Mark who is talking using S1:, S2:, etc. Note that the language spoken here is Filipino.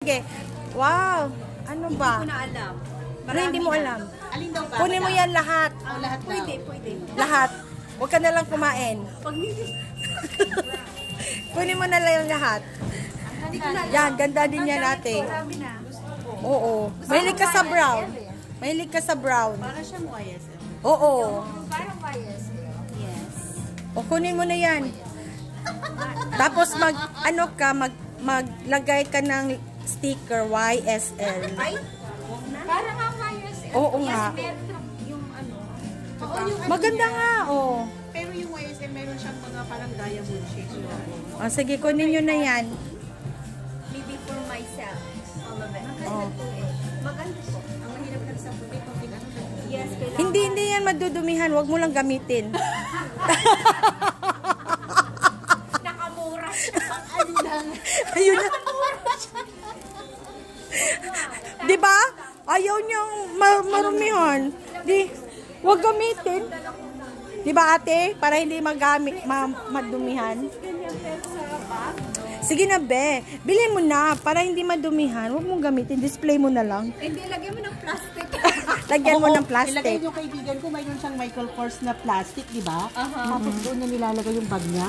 S1: sige. Wow. Ano ba?
S2: Hindi ko na alam.
S1: Ano hindi mo alam?
S3: Alin daw ba?
S1: Kunin mo yan lahat.
S3: Oh, lahat daw.
S2: Pwede.
S1: Lahat. Huwag ka na lang kumain.
S2: Pag hindi,
S1: Kunin mo na lang yung lahat.
S2: hindi ko na alam.
S1: Yan, ganda din yan ate.
S2: Marami na.
S1: Oo. Mahilig ka sa brown. Mahilig ka sa brown.
S3: Para siyang YSL.
S1: Oo.
S2: Parang bias. Yes.
S1: O kunin mo na yan. Tapos maglagay ka ng sticker YSL.
S2: Ay? Parang nga bias.
S1: Oo nga.
S2: Meron yung ano.
S3: Oo, yung ano
S1: Maganda
S3: niya.
S1: nga, oh.
S3: Pero yung YSL meron siyang mga parang diamond shapes.
S1: O sige, kunin nyo na yan.
S2: Maybe for myself. All of it.
S1: Oh.
S2: Maganda po.
S3: Ang mahirap lang sa puti pag ano.
S2: Yes, kailangan.
S1: Hindi yan madudumihan. Huwag mo lang gamitin.
S2: Nakamura siya. Ano lang.
S1: Ayun na. Di ba? Ayaw niyang marumihan. Huwag gamitin. Di ba ate? Para hindi madumihan. Sige na be. Bilhin mo na para hindi madumihan. Huwag mong gamitin. Display mo na lang.
S2: Hindi, lagyan mo ng plastic.
S1: Lagyan mo ng
S3: Ilagay
S1: plastic.
S3: yung kaibigan ko, mayroon siyang Michael Kors na plastic, di ba?
S2: Aha.
S3: Tapos doon niya nilalagay yung bag niya.